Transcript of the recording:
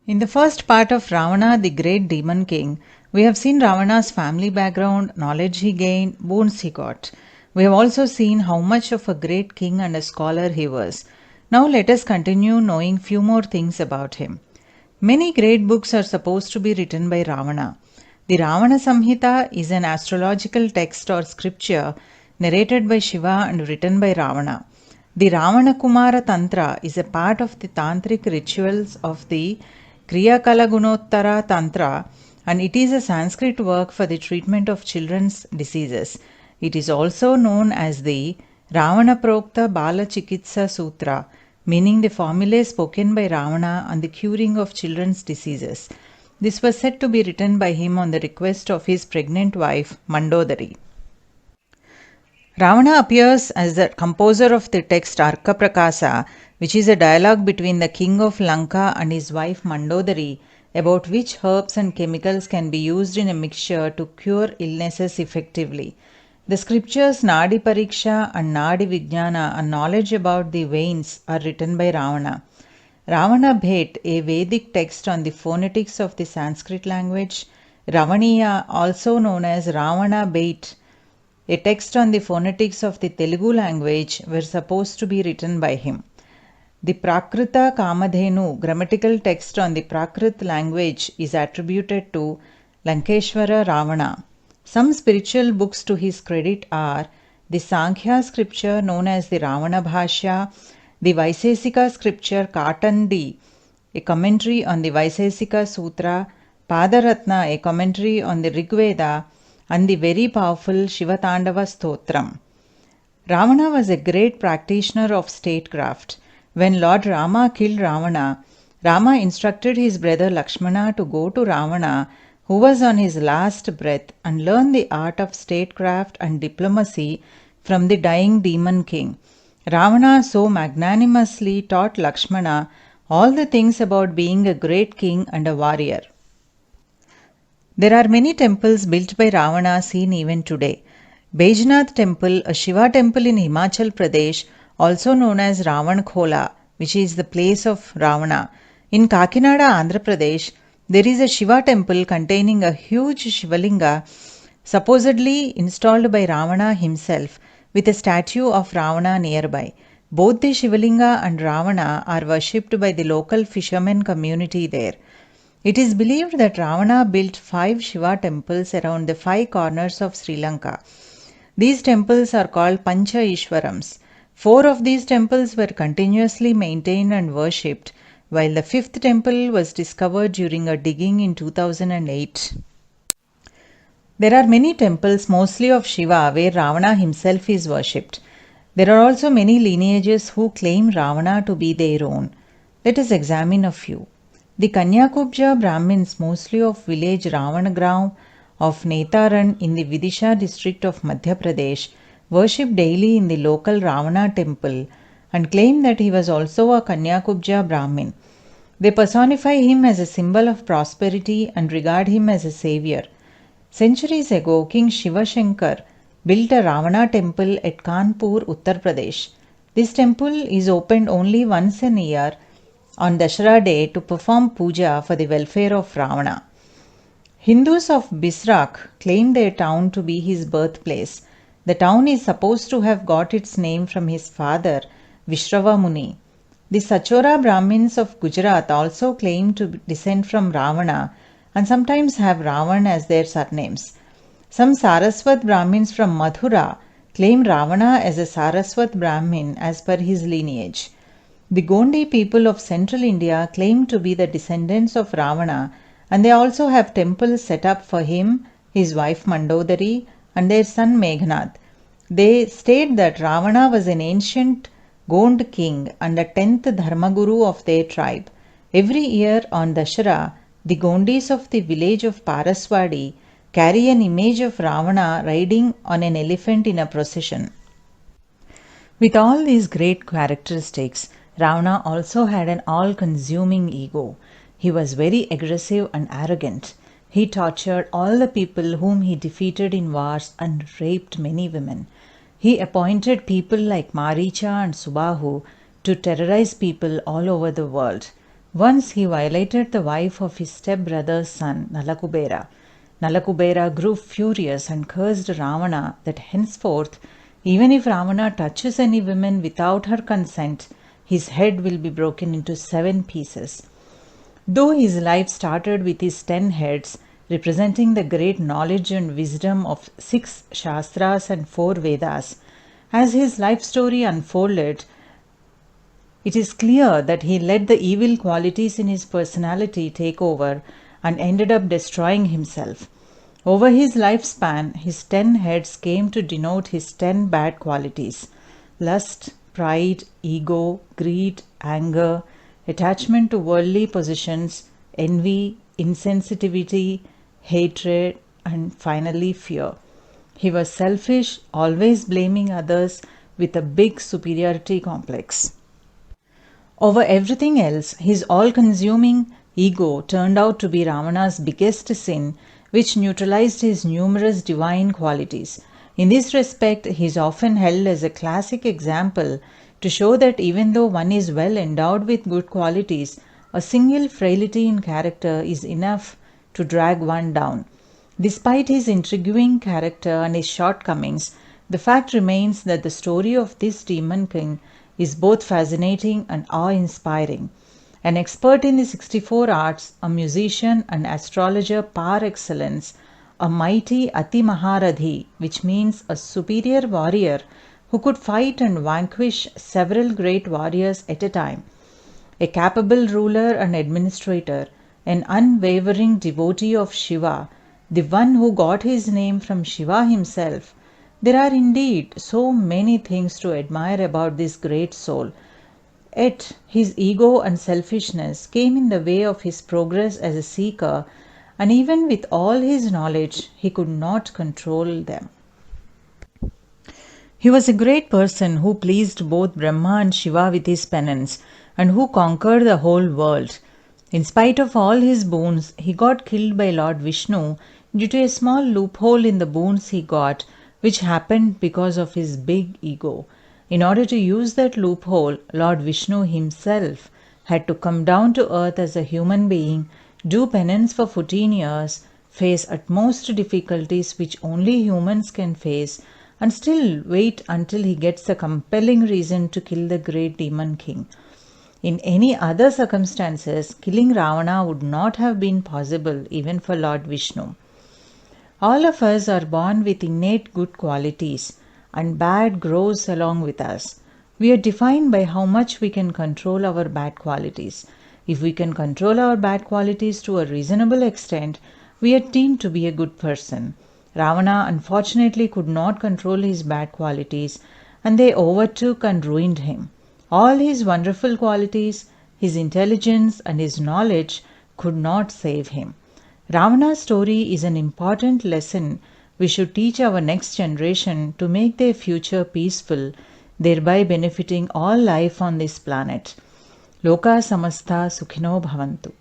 In the first part of Ravana, the great demon king, we have seen Ravana's family background, knowledge he gained, boons he got. We have also seen how much of a great king and a scholar he was. Now let us continue knowing few more things about him. Many great books are supposed to be written by Ravana. The Ravana Samhita is an astrological text or scripture narrated by Shiva and written by Ravana. The Ravana Kumara Tantra is a part of the tantric rituals of the Kriyakala Gunottara Tantra, and it is a Sanskrit work for the treatment of children's diseases. It is also known as the Ravana Prokta Bala Chikitsa Sutra, meaning the formulae spoken by Ravana on the curing of children's diseases. This was said to be written by him on the request of his pregnant wife Mandodari. Ravana appears as the composer of the text Arka Prakasa, which is a dialogue between the king of Lanka and his wife Mandodari about which herbs and chemicals can be used in a mixture to cure illnesses effectively. The scriptures Nadi Pariksha and Nadi Vijnana and knowledge about the veins are written by Ravana. Ravana Bhet, a Vedic text on the phonetics of the Sanskrit language, Ravaniya, also known as Ravana Bhet, a text on the phonetics of the Telugu language, were supposed to be written by him. The Prakrita Kamadhenu, grammatical text on the Prakrit language, is attributed to Lankeshwara Ravana. Some spiritual books to his credit are the Sankhya scripture known as the Ravana Bhashya, the Vaisesika scripture Katandi, a commentary on the Vaisesika Sutra, Padaratna, a commentary on the Rigveda, and the very powerful Shivatandava Stotram. Ravana was a great practitioner of statecraft. When Lord Rama killed Ravana, Rama instructed his brother Lakshmana to go to Ravana, who was on his last breath, and learn the art of statecraft and diplomacy from the dying demon king. Ravana so magnanimously taught Lakshmana all the things about being a great king and a warrior. There are many temples built by Ravana seen even today. Baijnath Temple, a Shiva temple in Himachal Pradesh, also known as Ravankola, which is the place of Ravana. In Kakinada, Andhra Pradesh, there is a Shiva temple containing a huge Shivalinga, supposedly installed by Ravana himself, with a statue of Ravana nearby. Both the Shivalinga and Ravana are worshipped by the local fishermen community there. It is believed that Ravana built 5 Shiva temples around the 5 corners of Sri Lanka. These temples are called Pancha Ishwarams. 4 of these temples were continuously maintained and worshipped, while the 5th temple was discovered during a digging in 2008. There are many temples, mostly of Shiva, where Ravana himself is worshipped. There are also many lineages who claim Ravana to be their own. Let us examine a few. The Kanyakubja Brahmins, mostly of village Ravanagram of Netaran in the Vidisha district of Madhya Pradesh, worship daily in the local Ravana temple and claim that he was also a Kanyakubja Brahmin. They personify him as a symbol of prosperity and regard him as a savior. Centuries ago, King Shiva Shankar built a Ravana temple at Kanpur, Uttar Pradesh. This temple is opened only once a year on Dashera day to perform puja for the welfare of Ravana. Hindus of Bisrak claim their town to be his birthplace. The town is supposed to have got its name from his father, Vishrava Muni. The Sachora Brahmins of Gujarat also claim to descend from Ravana and sometimes have Ravan as their surnames. Some Saraswat Brahmins from Mathura claim Ravana as a Saraswat Brahmin as per his lineage. The Gondi people of central India claim to be the descendants of Ravana, and they also have temples set up for him, his wife Mandodari, and their son Meghnath. They state that Ravana was an ancient Gond king and the 10th Dharmaguru of their tribe. Every year on Dashera, the Gondis of the village of Paraswadi carry an image of Ravana riding on an elephant in a procession. With all these great characteristics, Ravana also had an all-consuming ego. He was very aggressive and arrogant. He tortured all the people whom he defeated in wars and raped many women. He appointed people like Maricha and Subahu to terrorize people all over the world. Once he violated the wife of his step-brother's son, Nalakubera. Nalakubera grew furious and cursed Ravana that henceforth, even if Ravana touches any woman without her consent, his head will be broken into 7 pieces. Though his life started with his 10 heads, representing the great knowledge and wisdom of 6 Shastras and 4 Vedas, as his life story unfolded, it is clear that he let the evil qualities in his personality take over and ended up destroying himself. Over his lifespan, his 10 heads came to denote his 10 bad qualities: lust, pride, ego, greed, anger, attachment to worldly possessions, envy, insensitivity, hatred, and finally fear. He was selfish, always blaming others with a big superiority complex. Over everything else, his all-consuming ego turned out to be Ravana's biggest sin, which neutralized his numerous divine qualities. In this respect, he is often held as a classic example to show that even though one is well endowed with good qualities, a single frailty in character is enough to drag one down. Despite his intriguing character and his shortcomings, the fact remains that the story of this demon king is both fascinating and awe-inspiring. An expert in the 64 arts, a musician and astrologer par excellence, a mighty Ati Maharadhi, which means a superior warrior who could fight and vanquish several great warriors at a time, a capable ruler and administrator, an unwavering devotee of Shiva, the one who got his name from Shiva himself. There are indeed so many things to admire about this great soul. Yet his ego and selfishness came in the way of his progress as a seeker, and even with all his knowledge, he could not control them. He was a great person who pleased both Brahma and Shiva with his penance, and who conquered the whole world. In spite of all his boons, he got killed by Lord Vishnu due to a small loophole in the boons he got, which happened because of his big ego. In order to use that loophole, Lord Vishnu himself had to come down to earth as a human being, do penance for 14 years, face utmost difficulties which only humans can face, and still wait until he gets a compelling reason to kill the great demon king. In any other circumstances, killing Ravana would not have been possible even for Lord Vishnu. All of us are born with innate good qualities, and bad grows along with us. We are defined by how much we can control our bad qualities. If we can control our bad qualities to a reasonable extent, we are deemed to be a good person. Ravana unfortunately could not control his bad qualities, and they overtook and ruined him. All his wonderful qualities, his intelligence and his knowledge could not save him. Ravana's story is an important lesson we should teach our next generation to make their future peaceful, thereby benefiting all life on this planet. Loka samasta sukhino bhavantu.